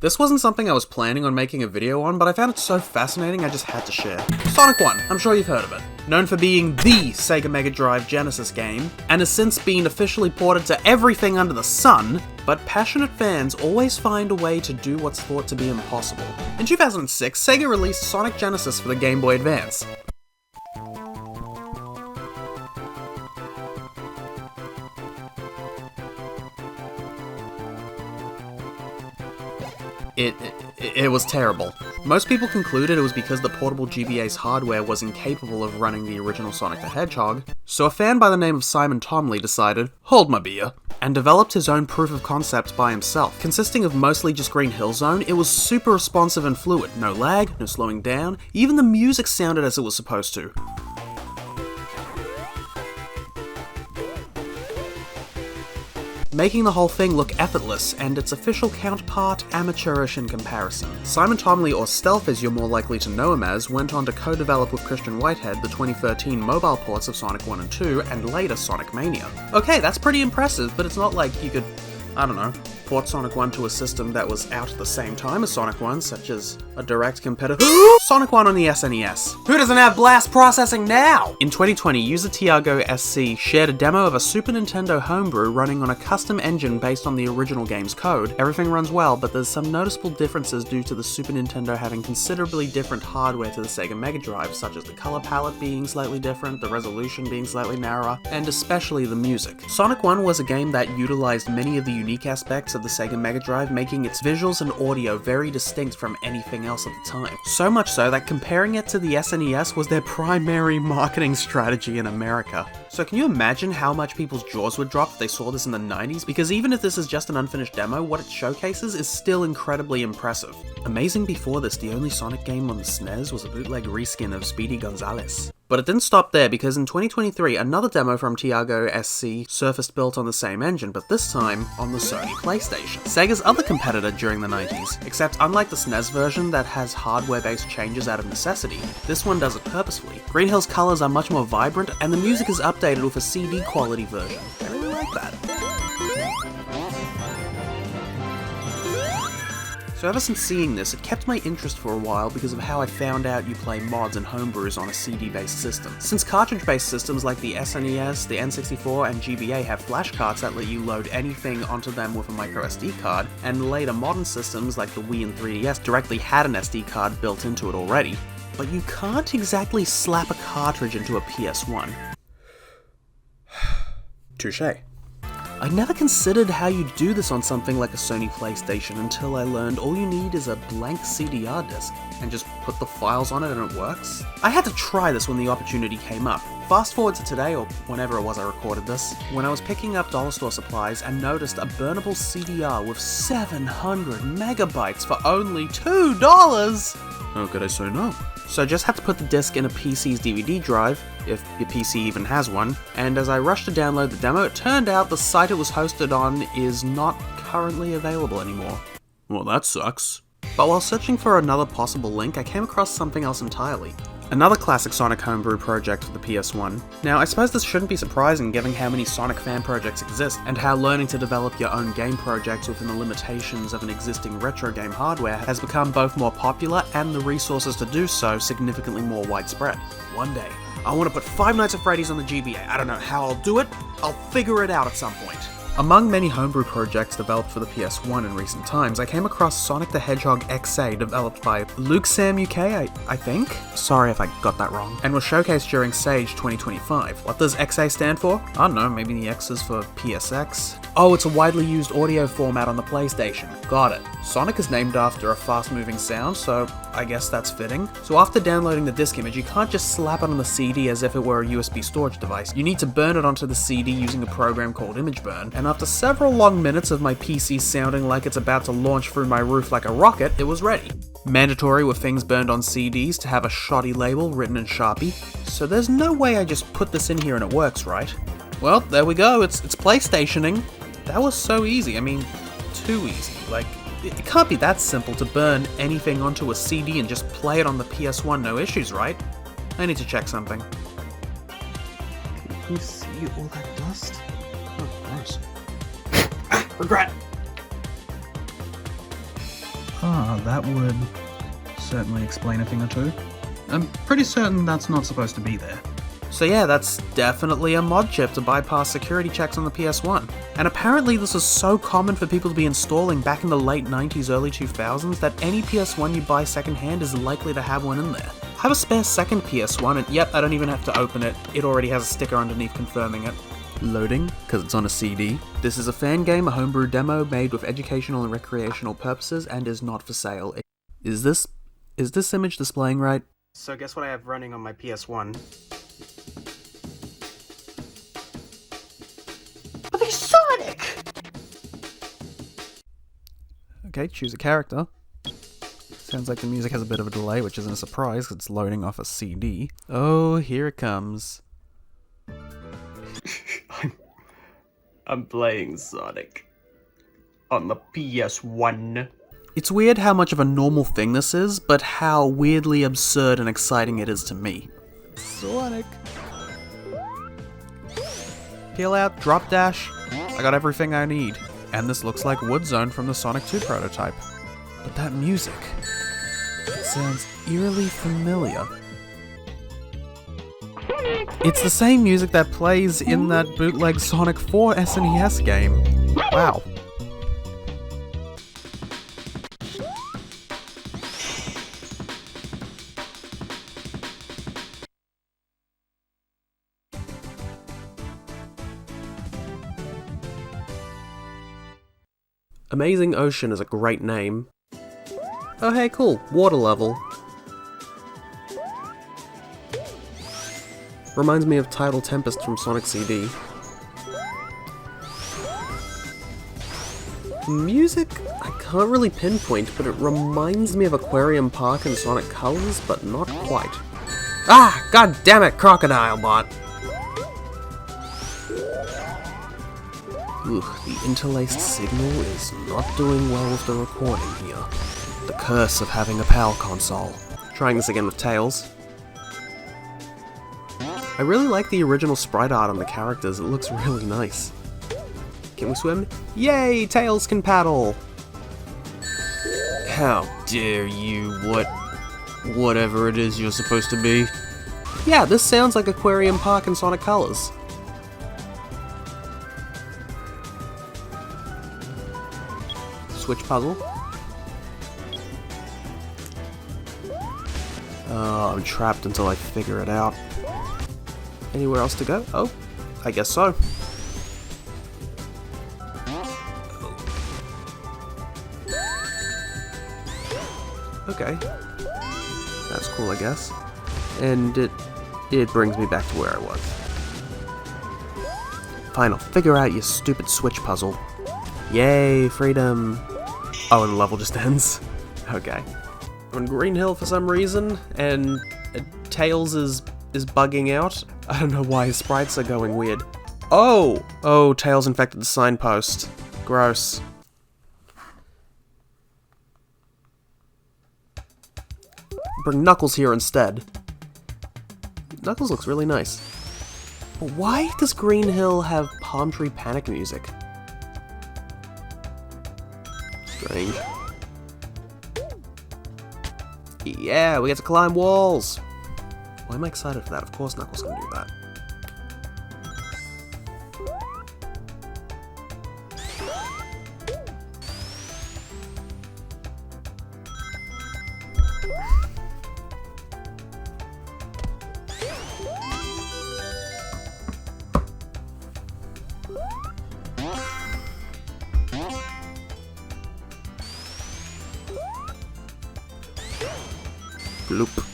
This wasn't something I was planning on making a video on, but I found it so fascinating I just had to share. Sonic 1, I'm sure you've heard of it. Known for being the Sega Mega Drive Genesis game, and has since been officially ported to everything under the sun, but passionate fans always find a way to do what's thought to be impossible. In 2006, Sega released Sonic Genesis for the Game Boy Advance. It was terrible. Most people concluded it was because the portable GBA's hardware was incapable of running the original Sonic the Hedgehog, so a fan by the name of Simon Tomley decided, hold my beer, and developed his own proof of concept by himself. Consisting of mostly just Green Hill Zone, it was super responsive and fluid. No lag, no slowing down, even the music sounded as it was supposed to. Making the whole thing look effortless, and its official counterpart amateurish in comparison. Simon Tomley, or Stealth as you're more likely to know him as, went on to co-develop with Christian Whitehead the 2013 mobile ports of Sonic 1 and 2, and later Sonic Mania. Okay, that's pretty impressive, but it's not like you could, I don't know, port Sonic 1 to a system that was out at the same time as Sonic 1, such as a direct competitor Sonic 1 on the SNES. Who doesn't have blast processing now? In 2020, user Tiago SC shared a demo of a Super Nintendo homebrew running on a custom engine based on the original game's code. Everything runs well, but there's some noticeable differences due to the Super Nintendo having considerably different hardware to the Sega Mega Drive, such as the color palette being slightly different, the resolution being slightly narrower, and especially the music. Sonic 1 was a game that utilized many of the unique aspects of the Sega Mega Drive, making its visuals and audio very distinct from anything else at the time. So much so that comparing it to the SNES was their primary marketing strategy in America. So can you imagine how much people's jaws would drop if they saw this in the 90s? Because even if this is just an unfinished demo, what it showcases is still incredibly impressive. Amazing before this, the only Sonic game on the SNES was a bootleg reskin of Speedy Gonzales. But it didn't stop there, because in 2023, another demo from Tiago SC surfaced built on the same engine, but this time on the Sony PlayStation, Sega's other competitor during the 90s. Except unlike the SNES version that has hardware-based changes out of necessity, this one does it purposefully. Green Hill's colors are much more vibrant, and the music is updated with a CD quality version. I really like that. So ever since seeing this, it kept my interest for a while because of how I found out you play mods and homebrews on a CD-based system. Since cartridge-based systems like the SNES, the N64, and GBA have flash cards that let you load anything onto them with a microSD card, and later modern systems like the Wii and 3DS directly had an SD card built into it already, but you can't exactly slap a cartridge into a PS1. Touché. I never considered how you do this on something like a Sony PlayStation until I learned all you need is a blank CDR disc, and just put the files on it and it works. I had to try this when the opportunity came up. Fast forward to today, or whenever it was I recorded this, when I was picking up dollar store supplies and noticed a burnable CDR with 700 megabytes for only $2! How could I say no? So I just had to put the disc in a PC's DVD drive, if your PC even has one, and as I rushed to download the demo, it turned out the site it was hosted on is not currently available anymore. Well, that sucks. But while searching for another possible link, I came across something else entirely. Another classic Sonic homebrew project for the PS1. Now, I suppose this shouldn't be surprising given how many Sonic fan projects exist, and how learning to develop your own game projects within the limitations of an existing retro game hardware has become both more popular and the resources to do so significantly more widespread. One day, I want to put Five Nights at Freddy's on the GBA. I don't know how I'll do it, I'll figure it out at some point. Among many homebrew projects developed for the PS1 in recent times, I came across Sonic the Hedgehog XA, developed by Luke Sam UK, I think? Sorry if I got that wrong. And was showcased during Sage 2025. What does XA stand for? I don't know, maybe the X is for PSX? Oh, it's a widely used audio format on the PlayStation. Got it. Sonic is named after a fast-moving sound, so I guess that's fitting. So after downloading the disc image, you can't just slap it on the CD as if it were a USB storage device. You need to burn it onto the CD using a program called Image Burn, and after several long minutes of my PC sounding like it's about to launch through my roof like a rocket, it was ready. Mandatory with things burned on CDs to have a shoddy label written in Sharpie, so there's no way I just put this in here and it works, right? Well, there we go, it's PlayStationing. That was so easy, I mean, too easy. Like, it can't be that simple to burn anything onto a CD and just play it on the PS1, no issues, right? I need to check something. Can you see all that dust? Oh, gross. Regret! That would certainly explain a thing or two. I'm pretty certain that's not supposed to be there. So yeah, that's definitely a mod chip to bypass security checks on the PS1. And apparently this was so common for people to be installing back in the late 90s, early 2000s that any PS1 you buy secondhand is likely to have one in there. I have a spare second PS1 and yep, I don't even have to open it. It already has a sticker underneath confirming it. Loading, because it's on a CD. This is a fan game, a homebrew demo made with educational and recreational purposes and is not for sale. Is this image displaying right? So guess what I have running on my PS1? Sonic! Okay, choose a character. Sounds like the music has a bit of a delay, which isn't a surprise because it's loading off a CD. Oh, here it comes. I'm playing Sonic on the PS1. It's weird how much of a normal thing this is, but how weirdly absurd and exciting it is to me. Sonic. Peel out, drop dash. I got everything I need. And this looks like Wood Zone from the Sonic 2 prototype. But that music, it sounds eerily familiar. It's the same music that plays in that bootleg Sonic 4 SNES game. Wow. Amazing Ocean is a great name. Oh hey, cool, water level. Reminds me of Tidal Tempest from Sonic CD. Music, I can't really pinpoint, but it reminds me of Aquarium Park and Sonic Colors, but not quite. Ah, god damn it, Crocodile Bot! Ugh, the interlaced signal is not doing well with the recording here. The curse of having a PAL console. Trying this again with Tails. I really like the original sprite art on the characters, it looks really nice. Can we swim? Yay, Tails can paddle! How dare you, whatever it is you're supposed to be. Yeah, this sounds like Aquarium Park and Sonic Colors. Switch puzzle. Oh, I'm trapped until I figure it out. Anywhere else to go? Oh, I guess so. Okay. That's cool, I guess. And it brings me back to where I was. Fine, I'll figure out your stupid switch puzzle. Yay, freedom! Oh, and the level just ends? Okay. On Green Hill for some reason, and Tails is bugging out. I don't know why his sprites are going weird. Oh! Oh, Tails infected the signpost. Gross. Bring Knuckles here instead. Knuckles looks really nice. But why does Green Hill have Palm Tree Panic music? Strange. Yeah, we get to climb walls! Why am I excited for that? Of course Knuckles can do that. Bloop.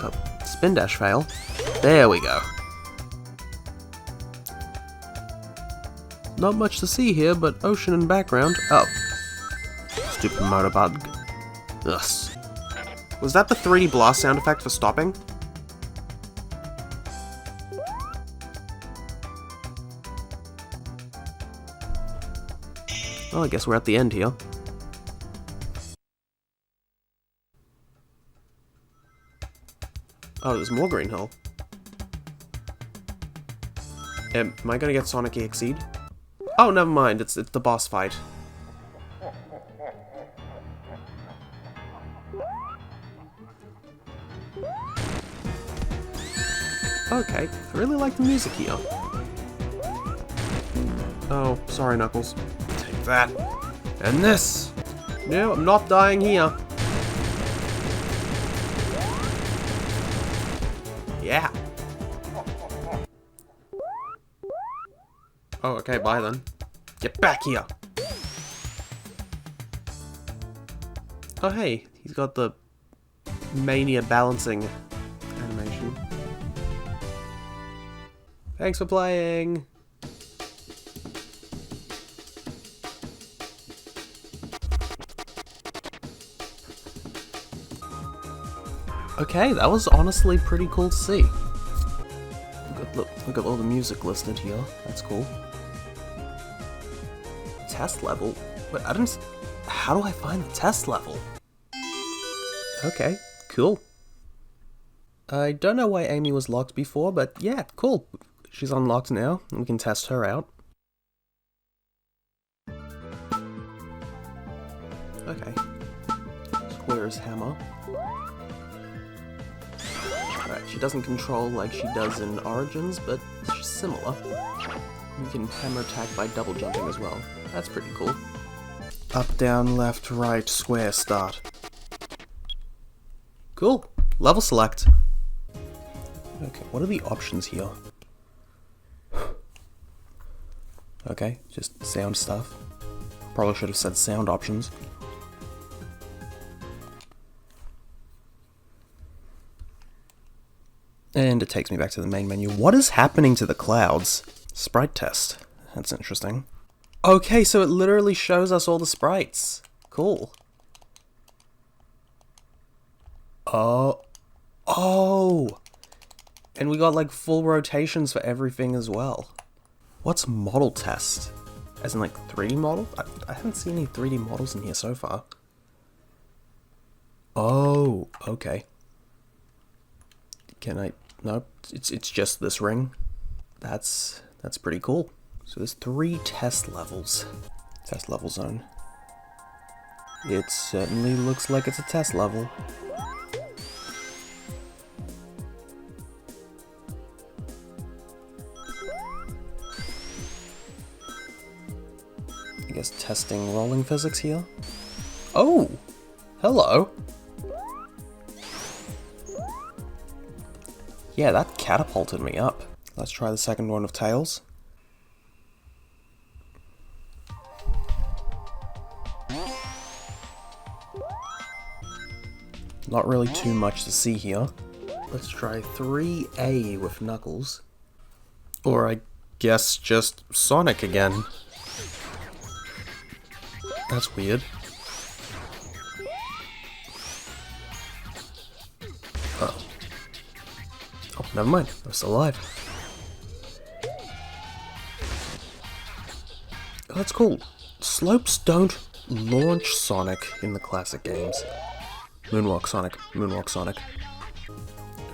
Oh, spin dash fail. There we go. Not much to see here, but ocean and background. Oh. Stupid motor bug. Ugh. Was that the 3D blast sound effect for stopping? Well, I guess we're at the end here. Oh, there's more Green Hill. Am I gonna get Sonic EXE'd? Oh, never mind, it's the boss fight. Okay, I really like the music here. Oh, sorry, Knuckles. Take that. And this! No, I'm not dying here. Yeah. Oh, okay, bye then. Get back here! Oh hey, he's got the Mania balancing animation. Thanks for playing! Okay, that was honestly pretty cool to see. Look at all the music listed here. That's cool. Test level? But I didn't... How do I find the test level? Okay, cool. I don't know why Amy was locked before, but yeah, cool. She's unlocked now, and we can test her out. Okay. Square's hammer. Alright, she doesn't control like she does in Origins, but she's similar. You can hammer attack by double jumping as well. That's pretty cool. Up, down, left, right, square, start. Cool. Level select. Okay, what are the options here? Okay, just sound stuff. Probably should have said sound options. And it takes me back to the main menu. What is happening to the clouds? Sprite test. That's interesting. Okay, so it literally shows us all the sprites. Cool. Oh. Oh! And we got like full rotations for everything as well. What's model test? As in like 3D model? I haven't seen any 3D models in here so far. Oh, okay. Can I... Nope, it's just this ring. That's pretty cool. So there's 3 test levels. Test level zone. It certainly looks like it's a test level. I guess testing rolling physics here. Oh! Hello! Yeah, that catapulted me up. Let's try the second one of Tails. Not really too much to see here. Let's try 3A with Knuckles. Or I guess just Sonic again. That's weird. Oh. Oh, never mind. I'm still alive. Oh, that's cool. Slopes don't launch Sonic in the classic games. Moonwalk Sonic. Moonwalk Sonic.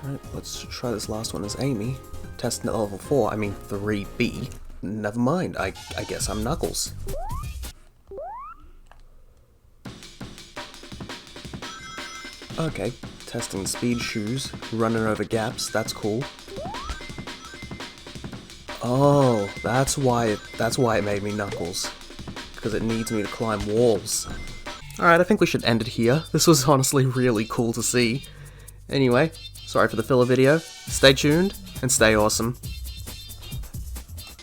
Alright, let's try this last one as Amy. Test level 4, I mean 3B. Never mind, I guess I'm Knuckles. Okay, testing speed shoes, running over gaps, that's cool. Oh, that's why it made me Knuckles. Because it needs me to climb walls. Alright, I think we should end it here. This was honestly really cool to see. Anyway, sorry for the filler video. Stay tuned, and stay awesome.